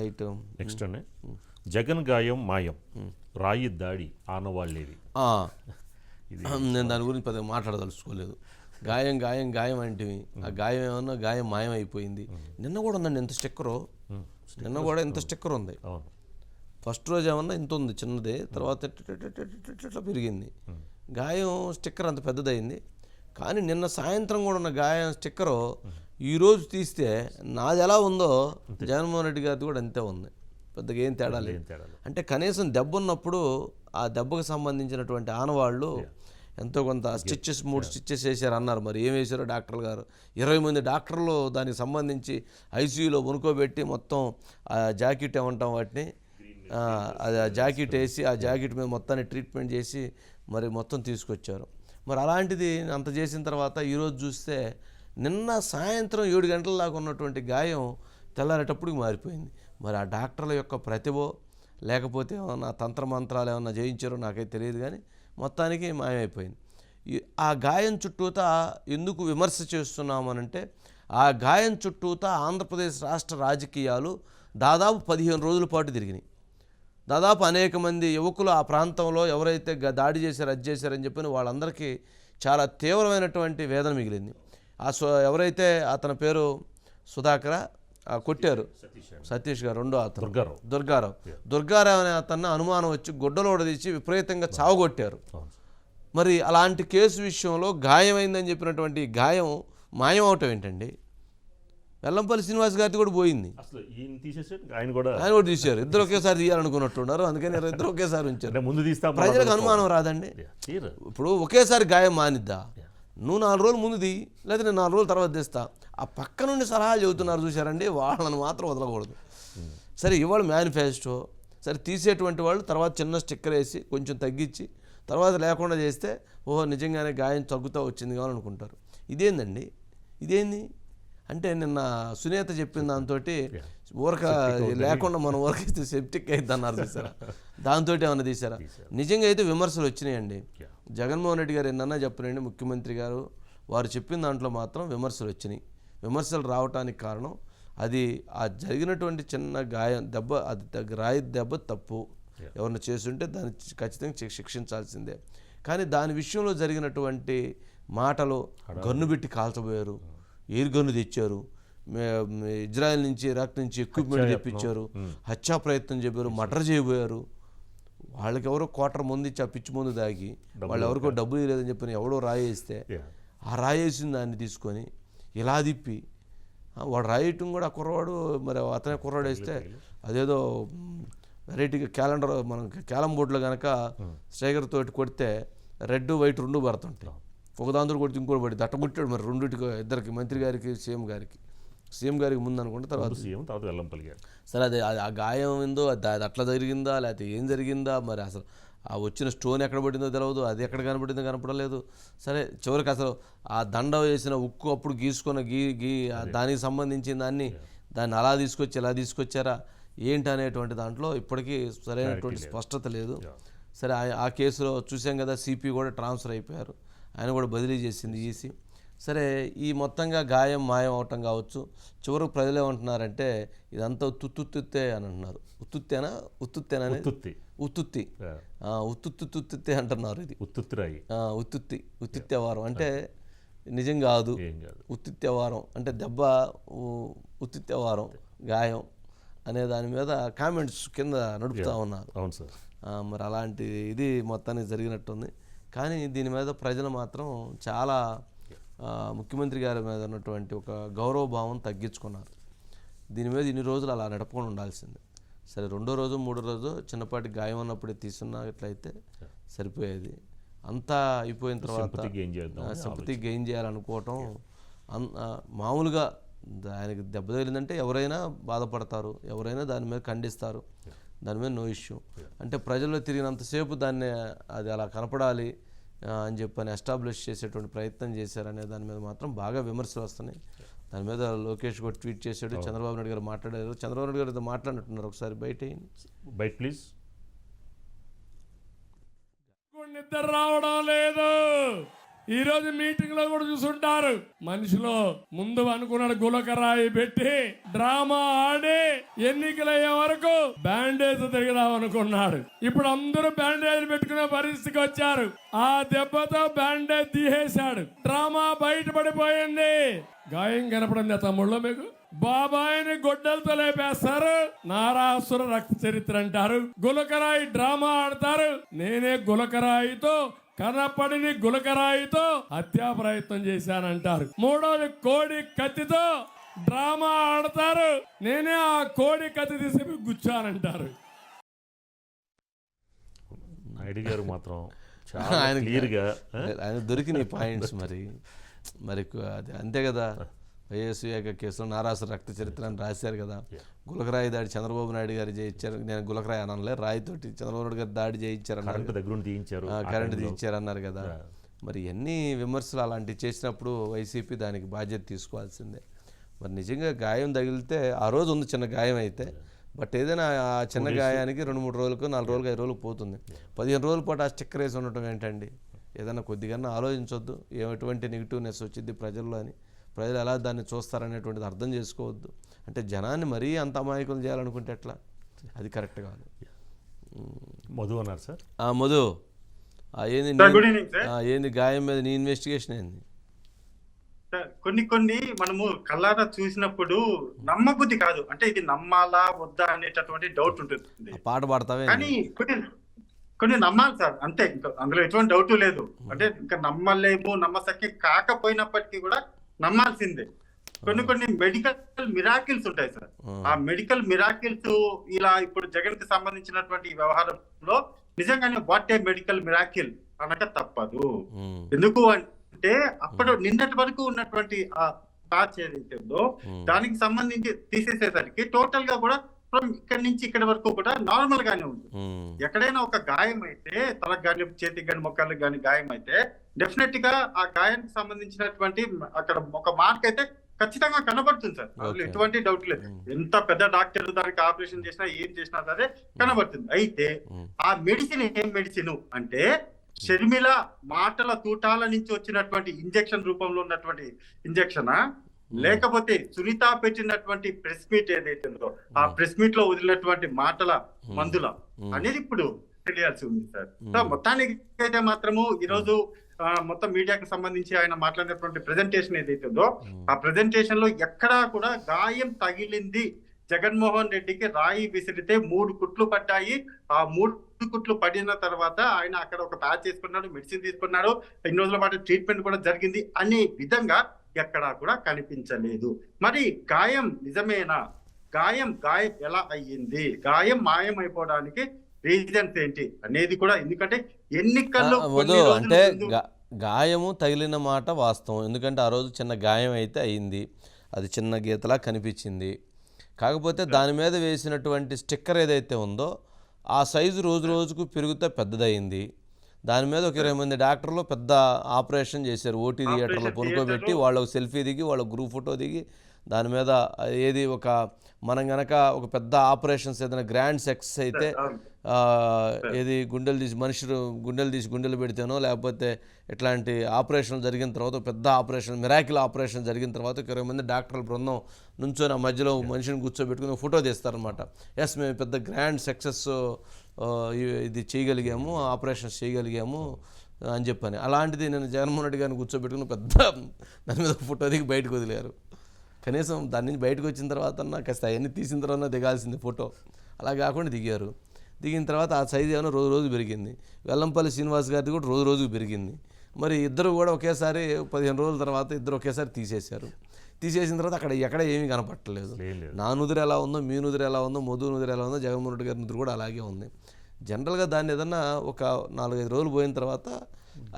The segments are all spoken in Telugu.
నెక్స్ట్ అనే జగన్ గాయం మాయం రాయి దాడి ఆనవాళ్ళేవి. నేను దాని గురించి పెద్దగా మాట్లాడదలుచుకోలేదు. గాయం గాయం గాయం అంటే ఆ గాయం ఏమన్నా గాయం మాయం అయిపోయింది. నిన్న కూడా ఉందండి ఎంత స్టిక్కరు, నిన్న కూడా ఎంత స్టిక్కర్ ఉంది. ఫస్ట్ రోజు ఏమన్నా ఇంత ఉంది చిన్నది, తర్వాత ఇట్లా పెరిగింది. గాయం స్టిక్కర్ అంత పెద్దదైంది. కానీ నిన్న సాయంత్రం కూడా ఉన్న గాయం స్టిక్కరు ఈరోజు తీస్తే నాది ఎలా ఉందో జగన్మోహన్ రెడ్డి గారిది కూడా అంతే ఉంది. పెద్దగా ఏం తేడా లేదు. అంటే కనీసం దెబ్బ ఉన్నప్పుడు ఆ దెబ్బకు సంబంధించినటువంటి ఆనవాళ్ళు ఎంతో కొంత స్టిచ్చెస్ 3 స్టిచ్చెస్ వేసారు అన్నారు. మరి ఏం వేసారో డాక్టర్లు గారు 20 మంది డాక్టర్లు దానికి సంబంధించి ఐసీయూలో వణుకోబెట్టి మొత్తం ఆ జాకెట్ ఏమంటాం వాటిని, అది ఆ జాకెట్ వేసి ఆ జాకెట్ మీద మొత్తాన్ని ట్రీట్మెంట్ చేసి మరి మొత్తం తీసుకొచ్చారు. మరి అలాంటిది అంత చేసిన తర్వాత ఈరోజు చూస్తే నిన్న సాయంత్రం 7 గంటల దాకా ఉన్నటువంటి గాయం తెల్లారేటప్పటికి మారిపోయింది. మరి ఆ డాక్టర్ల యొక్క ప్రతిభ లేకపోతే ఏమన్నా తంత్రమంత్రాలు ఏమన్నా జయించారో నాకైతే తెలియదు, కానీ మొత్తానికి మాయమైపోయింది. ఆ గాయం చుట్టూతా ఎందుకు విమర్శ చేస్తున్నామనంటే, ఆ గాయం చుట్టూతా ఆంధ్రప్రదేశ్ రాష్ట్ర రాజకీయాలు దాదాపు 15 రోజుల పాటు తిరిగినాయి. దాదాపు అనేక మంది యువకులు ఆ ప్రాంతంలో ఎవరైతే దాడి చేశారు అది చేశారని చెప్పని వాళ్ళందరికీ చాలా తీవ్రమైనటువంటి వేదన మిగిలింది. ఎవరైతే అతని పేరు సుధాకర కొట్టారు, సతీష్ గారు, రెండో అతను దుర్గారావు అనే అతన్ని అనుమానం వచ్చి గుడ్డలోడ తీసి విపరీతంగా చావగొట్టారు. మరి అలాంటి కేసు విషయంలో గాయమైందని చెప్పినటువంటి గాయం మాయం అవటం ఏంటండి? వెల్లంపల్లి శ్రీనివాస్ గారిది కూడా పోయింది, ఆయన కూడా తీశారు. ఇద్దరు ఒకేసారి తీయాలనుకున్నట్టున్నారు, అందుకని ఇద్దరు ఒకేసారి ఉంచారు. ప్రజలకు అనుమానం రాదండి. ఇప్పుడు ఒకేసారి గాయం మానిద్దా? నువ్వు 4 రోజులు ముందు తీ, లేదా నేను 4 రోజుల తర్వాత తీస్తా. ఆ పక్క నుండి సలహాలు చెబుతున్నారు చూశారండి, వాళ్ళని మాత్రం వదలకూడదు. సరే ఇవాళ మేనిఫెస్టో సరే తీసేటువంటి వాళ్ళు తర్వాత చిన్న స్టిక్కర్ వేసి కొంచెం తగ్గించి తర్వాత లేకుండా చేస్తే ఓహో నిజంగానే గాయం తగ్గుతూ వచ్చింది కావాలనుకుంటారు. ఇదేందండి, ఇదేంది అంటే నిన్న సునీత చెప్పిన దాంతో ఊరక లేకుండా మనం ఊరకిస్తే సెప్టిక్ అయింది అన్నారు చూసారా, దాంతో ఏమన్నా తీసారా? నిజంగా అయితే విమర్శలు వచ్చినాయండి. జగన్మోహన్ రెడ్డి గారు ఎన్నన్నా చెప్పనండి, ముఖ్యమంత్రి గారు వారు చెప్పిన దాంట్లో మాత్రం విమర్శలు వచ్చినాయి. విమర్శలు రావటానికి కారణం అది ఆ జరిగినటువంటి చిన్న గాయం దెబ్బ, అది రాయి దెబ్బ తప్పు, ఎవరిని చేస్తుంటే దాన్ని ఖచ్చితంగా శిక్షించాల్సిందే. కానీ దాని విషయంలో జరిగినటువంటి మాటలు గన్ను పెట్టి కాల్చబోయారు, ఎయిర్ గన్ను తెచ్చారు, ఇజ్రాయెల్ నుంచి ఇరాక్ నుంచి ఎక్విప్మెంట్ తెప్పించారు, హత్యా ప్రయత్నం చెప్పారు, మర్డర్ చేయబోయారు. వాళ్ళకి ఎవరో క్వార్టర్ ముందు ఇచ్చి ఆ పిచ్చి ముందు దాగి వాళ్ళు ఎవరికో డబ్బులు లేదని చెప్పని ఎవడో రాయేస్తే ఆ రాయేసిన దాన్ని తీసుకొని ఇలా తిప్పి వాడు రాయటం కూడా ఆ కుర్రవాడు, మరి అతనే కుర్రాడు వేస్తే అదేదో వెరైటీగా క్యాలెండర్ మనం క్యాలం బోర్డులో కనుక స్ట్రైకర్ తోటి కొడితే రెడ్ వైట్ 2 పడుతుంటాయి. ఒక దాంతో కొడితే ఇంకోటి పడి దట్టముట్టాడు. మరి రెండింటికి ఇద్దరికి, మంత్రి గారికి సీఎం గారికి ముందు అనుకుంటే తర్వాత వెల్లంపల్లి గారు. సరే అదే ఆ గాయం ఏందో అది అట్లా జరిగిందా లేకపోతే ఏం జరిగిందా, మరి అసలు ఆ వచ్చిన స్టోన్ ఎక్కడ పడిందో తెలియదు, అది ఎక్కడ కనపడిందో కనపడలేదు. సరే చివరికి అసలు ఆ దండ వేసిన ఉక్కు అప్పుడు గీసుకున్న దానికి సంబంధించిన దాన్ని అలా తీసుకొచ్చి ఎలా తీసుకొచ్చారా ఏంటి అనేటువంటి దాంట్లో ఇప్పటికీ సరైనటువంటి స్పష్టత లేదు. సరే ఆ కేసులో చూసాం కదా, సిపి కూడా ట్రాన్స్ఫర్ అయిపోయారు, ఆయన కూడా బదిలీ చేసింది ఈసీ. సరే ఈ మొత్తంగా గాయం మాయం అవటం కావచ్చు. చివరికి ప్రజలు ఏమంటున్నారంటే ఇదంతా ఉత్తుత్తే అని అంటున్నారు. ఉత్తుత్తేనా ఉత్తుత్తి అంటున్నారు. ఇది ఉత్తుత్తి వారం అంటే నిజం కాదు, ఉత్తుత్తి వారం అంటే దెబ్బ ఉత్తుత్తి వారం గాయం అనే దాని మీద కామెంట్స్ కింద నడుపుతూ ఉన్నారు. మరి అలాంటి ఇది మొత్తానికి జరిగినట్టుంది. కానీ దీని మీద ప్రజలు మాత్రం చాలా ముఖ్యమంత్రి గారి మీద ఉన్నటువంటి ఒక గౌరవభావం తగ్గించుకున్నారు. దీని మీద ఇన్ని రోజులు అలా నడపకుండా ఉండాల్సిందే. సరే 2వ రోజు 3వ రోజు చిన్నపాటి గాయం ఉన్నప్పుడే తీసుకున్నట్లయితే సరిపోయేది. అంతా అయిపోయిన తర్వాత సింపతి గెయిన్ చేయాలనుకోవటం మామూలుగా ఆయనకి దెబ్బ తగిలిందంటే ఎవరైనా బాధపడతారు, ఎవరైనా దాని మీద ఖండిస్తారు, దాని మీద నో ఇష్యూ. అంటే ప్రజల్లో తిరిగినంతసేపు దాన్ని అది అలా కనపడాలి అని చెప్పని ఎస్టాబ్లిష్ చేసేటువంటి ప్రయత్నం చేశారనే దాని మీద మాత్రం బాగా విమర్శలు వస్తున్నాయి. దాని మీద లోకేష్ కూడా ట్వీట్ చేశాడు, చంద్రబాబు నాయుడు గారు మాట్లాడారు. చంద్రబాబు నాయుడు గారితో మాట్లాడినట్టున్నారు, ఒకసారి బయట ప్లీజ్. నిద్ర రావడం లేదు, ఈ రోజు మీటింగ్ లో కూడా చూసుంటారు. మనిషిలో ముందు అనుకున్నాడు గులకరాయి పెట్టి డ్రామా ఆడి ఎన్నికలయ్యే వరకు బ్యాండేజ్ తిరిగిదాం అనుకున్నాడు. ఇప్పుడు అందరూ బ్యాండేజ్ పెట్టుకునే పరిస్థితికి వచ్చారు. ఆ దెబ్బతో బ్యాండేజ్ తీసేశాడు. డ్రామా బయటపడిపోయింది. గాయం కనపడింది తమ్ముళ్ళు మీకు. బాబాయిని గొడ్డలతో లేపేస్తారు. నారాసుర రక్త చరిత్ర అంటారు. గులకరాయి డ్రామా ఆడతారు. నేనే గులకరాయితో కనపడిని గులకరాయితో హత్యా ప్రయత్నం చేశానంటారు. మూడోది కోడి కత్తితో డ్రామా ఆడతారు. నేనే ఆ కోడి కత్తి తీసి గుచ్చానంటారు. నాయుడు గారు మాత్రం చాలా క్లియర్గా ఆయన దొరికిన పాయింట్స్ మరి అది అంతే కదా. వైఎస్ వివేక కేసులో నారాసుర రక్త చరిత్ర అని రాశారు కదా. గులకరాయి దాడి చంద్రబాబు నాయుడు గారు చేయించారు. నేను గులకరాయి అనలే, రాయితోటి చంద్రబాబు నాయుడు గారు దాడి చేయించారు అన్నారు. కరెంటు తీయించారు అన్నారు కదా. మరి ఎన్ని విమర్శలు అలాంటివి చేసినప్పుడు వైసీపీ దానికి బాధ్యత తీసుకోవాల్సిందే. మరి నిజంగా గాయం తగిలితే ఆ రోజు ఉంది చిన్న గాయం అయితే, బట్ ఏదైనా ఆ చిన్న గాయానికి 2-3 రోజులకు 4 రోజులకు 5 రోజులకు పోతుంది. 15 రోజుల పాటు ఆ స్టిక్కర్ వేసి ఉండటం ఏంటండి? ఏదైనా కొద్దిగా ఆలోచించొద్దు. ఎటువంటి నెగిటివ్నెస్ వచ్చింది ప్రజల్లో అని, ప్రజలు ఎలా దాన్ని చూస్తారనేటువంటిది అర్థం చేసుకోవద్దు. అంటే జనాన్ని మరీ అంత అమాయకులు చేయాలనుకుంటే ఎట్లా? అది కరెక్ట్ కాదు. మధు అన్నారు సార్. మధు ఏంది గాయం మీద నీ ఇన్వెస్టిగేషన్ ఏంది? కొన్ని మనము కళ్ళారా చూసినప్పుడు నమ్మబుద్ధి కాదు. అంటే ఇది నమ్మాలా వద్దా అనేటటువంటి డౌట్ ఉంటుంది. పాట పాడతావే కానీ కొన్ని నమ్మాలి సార్, అంతే. ఇంకా అందులో ఎటువంటి డౌట్ లేదు. అంటే ఇంకా నమ్మలేము, నమ్మసక్యం కాకపోయినప్పటికీ కూడా నమ్మాల్సిందే. కొన్ని మెడికల్ మిరాకిల్స్ ఉంటాయి సార్. ఆ మెడికల్ మిరాకిల్స్ ఇలా ఇప్పుడు జగన్ కి సంబంధించినటువంటి వ్యవహారంలో నిజంగానే వాట్ ఏ మెడికల్ మిరాకిల్ అనక తప్పదు. ఎందుకు అంటే అప్పుడు నిన్నటి వరకు ఉన్నటువంటి ఆ ప్యాచ్ ఏదైతే ఉందో దానికి సంబంధించి తీసేసేసరికి టోటల్ గా కూడా ఇక్కడి నుంచి ఇక్కడి వరకు కూడా నార్మల్ గానే ఉంది. ఎక్కడైనా ఒక గాయం అయితే, తలకు కానీ చేతికి కానీ మొక్కలకు కానీ గాయం అయితే డెఫినెట్ గా ఆ గాయానికి సంబంధించినటువంటి అక్కడ ఒక మార్క్ అయితే ఖచ్చితంగా కనబడుతుంది సార్. అందులో ఎటువంటి డౌట్ లేదు. ఎంత పెద్ద డాక్టర్ దానికి ఆపరేషన్ చేసినా ఏం చేసినా సరే కనబడుతుంది. అయితే ఆ మెడిసిన్ ఏం మెడిసిన్ అంటే షర్మిల మాటల తూటాల నుంచి వచ్చినటువంటి ఇంజెక్షన్ రూపంలో ఉన్నటువంటి ఇంజెక్షనా, లేకపోతే సునీత పెట్టినటువంటి ప్రెస్ మీట్ ఏదైతే ఉందో ఆ ప్రెస్ మీట్ లో వదిలినటువంటి మాటల మందుల అనేది ఇప్పుడు తెలియాల్సి ఉంది సార్. సో మొత్తానికి అయితే మాత్రము ఈరోజు మొత్తం మీడియాకి సంబంధించి ఆయన మాట్లాడినటువంటి ప్రెజెంటేషన్ ఏదైతే ఉందో ఆ ప్రెజెంటేషన్ లో ఎక్కడా కూడా గాయం తగిలింది, జగన్మోహన్ రెడ్డికి రాయి విసిరితే 3 కుట్లు పడ్డాయి, ఆ 3 కుట్లు పడిన తర్వాత ఆయన అక్కడ ఒక ప్యాచ్ చేసుకున్నాడు, మెడిసిన్ తీసుకున్నాడు, 2 రోజుల పాటు ట్రీట్మెంట్ కూడా జరిగింది అనే విధంగా ఎక్కడా కూడా కనిపించలేదు. మరి గాయం నిజమేనా? గాయం ఎలా అయ్యింది? గాయం మాయం అయిపోవడానికి రీజన్స్ ఏంటి అనేది కూడా, ఎందుకంటే ఎన్నికల్లో అంటే గాయము తగిలిన మాట వాస్తవం. ఎందుకంటే ఆ రోజు చిన్న గాయం అయితే అయింది, అది చిన్న గీతలా కనిపించింది. కాకపోతే దాని మీద వేసినటువంటి స్టిక్కర్ ఏదైతే ఉందో ఆ సైజు రోజు రోజుకు పెరుగుతూ పెద్దదయింది. దాని మీద ఒక 20 మంది డాక్టర్లు పెద్ద ఆపరేషన్ చేశారు. ఓటీ థియేటర్లో పనుకోబెట్టి వాళ్ళకు సెల్ఫీ దిగి వాళ్ళ గ్రూప్ ఫోటో దిగి దాని మీద ఏది ఒక మనం గనక ఒక పెద్ద ఆపరేషన్స్ ఏదైనా గ్రాండ్ సెక్స్ అయితే ఏది గుండెలు తీసి గుండెలు పెడితేనో, లేకపోతే ఇట్లాంటి ఆపరేషన్ జరిగిన తర్వాత పెద్ద ఆపరేషన్ మిరాకిల్ ఆపరేషన్ జరిగిన తర్వాత 20 మంది డాక్టర్ల బృందం నుంచొని ఆ మధ్యలో మనిషిని కూర్చోబెట్టుకుని ఫోటో తీస్తారనమాట. ఎస్ మేము పెద్ద గ్రాండ్ సక్సెస్ ఇది చేయగలిగాము, ఆపరేషన్స్ చేయగలిగాము అని చెప్పని. అలాంటిది నేను జగన్మోహన్ రెడ్డి గారిని కూర్చోబెట్టుకుని పెద్ద దాని మీద ఫోటో దిగి బయటకు వదిలేరు. కనీసం దాని నుంచి బయటకు వచ్చిన తర్వాత కాస్త అవన్నీ తీసిన తర్వాత దిగాల్సింది ఫోటో. అలా కాకుండా దిగారు. దిగిన తర్వాత ఆ సైజు ఏమైనా రోజు పెరిగింది. వెల్లంపల్లి శ్రీనివాస్ గారిది కూడా రోజుకు పెరిగింది. మరి ఇద్దరు కూడా ఒకేసారి 15 రోజుల తర్వాత ఇద్దరు ఒకేసారి తీసేసిన తర్వాత ఎక్కడ ఏమీ కనపట్టలేదు. నా నుదురు ఎలా ఉందో, మీ నుదురు ఎలా ఉందో, మధు నుదురు ఎలా ఉందో, జగన్మోహన్ రెడ్డి గారి నుదురు కూడా అలాగే ఉంది. జనరల్గా దాన్ని ఏదన్నా ఒక 4-5 రోజులు పోయిన తర్వాత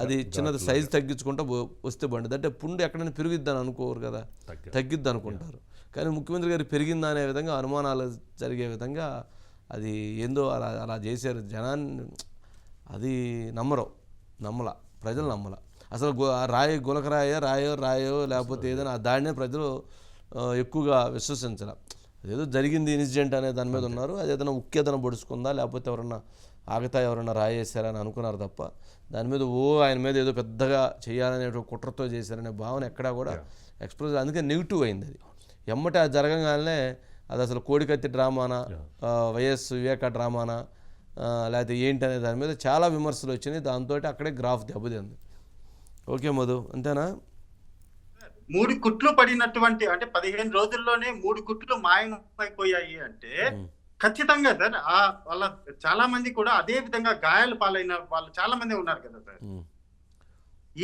అది చిన్నది సైజు తగ్గించుకుంటూ వస్తే బండి. అంటే పుండు ఎక్కడైనా పెరిగిద్దని అనుకోరు కదా, తగ్గిద్ది అనుకుంటారు. కానీ ముఖ్యమంత్రి గారు పెరిగిందా అనే విధంగా అనుమానాలు జరిగే విధంగా అది ఏందో అలా చేశారు. జనాన్ని అది నమ్మల ప్రజలు నమ్మల. అసలు గులకరాయో రాయో లేకపోతే ఏదైనా దాడినే ప్రజలు ఎక్కువగా విశ్వసించాల. అదేదో జరిగింది ఇన్సిడెంట్ అనే దాని మీద ఉన్నారు. అదేదైనా ఉక్కేదైనా పొడుచుకుందా లేకపోతే ఎవరన్నా ఆగతా ఎవరన్నా రాయేశారని అనుకున్నారు తప్ప దాని మీద ఆయన మీద ఏదో పెద్దగా చేయాలనే కుట్రతో చేశారనే భావన ఎక్కడా కూడా ఎక్స్ప్రెస్, అందుకే నెగిటివ్ అయింది అది. ఎమ్మట అది జరగగానే అది అసలు కోడికత్తి డ్రామానా, వైఎస్ వివేక డ్రామానా, లేకపోతే ఏంటి అనే దాని మీద చాలా విమర్శలు వచ్చినాయి. దాంతో అక్కడే గ్రాఫ్ దెబ్బతింది. ఓకే మధు, అంతేనా? 3 కుట్లు పడినటువంటి అంటే 15 రోజుల్లోనే 3 కుట్లు మాయమైపోయాయి అంటే ఖచ్చితంగా సార్ వాళ్ళ చాలా మంది కూడా అదే విధంగా గాయాలు పాలైన వాళ్ళు చాలా మంది ఉన్నారు కదా సార్.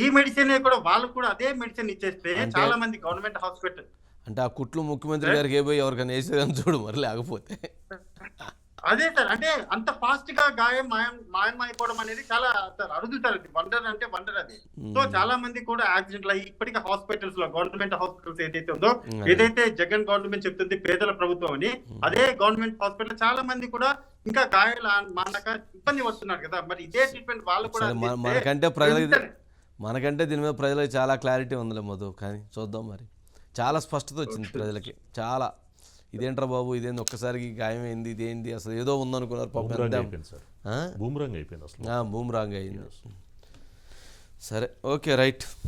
ఈ మెడిసిన్ కూడా వాళ్ళకు కూడా అదే మెడిసిన్ ఇచ్చేస్తే చాలా మంది గవర్నమెంట్ హాస్పిటల్ అంటే ఆ కుట్లు ముఖ్యమంత్రి గారికి పోయి ఎవరికైనా వేసేదని చూడు మరి, లేకపోతే అదే సార్. అంటే అంత ఫాస్ట్ గా మాయం అయిపోవడం అనేది చాలా సార్ అరుదు సార్. అది వండర్ అంటే వండర్ అది. సో చాలా మంది కూడా యాక్సిడెంట్లు అయ్యి ఇప్పటికీ హాస్పిటల్స్ లో గవర్నమెంట్ హాస్పిటల్స్ ఏదైతే ఉందో, ఏదైతే జగన్ గవర్నమెంట్ చెప్తుంది పేదల ప్రభుత్వం అని, అదే గవర్నమెంట్ హాస్పిటల్ చాలా మంది కూడా ఇంకా గాయాలు మానక ఇబ్బంది పడుతున్నారు కదా. మరి ఇదే ట్రీట్మెంట్ వాళ్ళు కూడా మనకంటే దీని మీద ప్రజలకు చాలా క్లారిటీ ఉందిలే మధు. కానీ చూద్దాం మరి, చాలా స్పష్టత వచ్చింది ప్రజలకి. చాలా ఇదేంట్రా బాబు, ఇదేంది ఒక్కసారికి గాయమైంది, ఇదేంటి అసలు ఏదో ఉందనుకున్నారు పాపం. బూమ్రాంగ్ అయిపోయింది అసలు. బూమ్రాంగ్ అయింది. సరే, ఓకే, రైట్.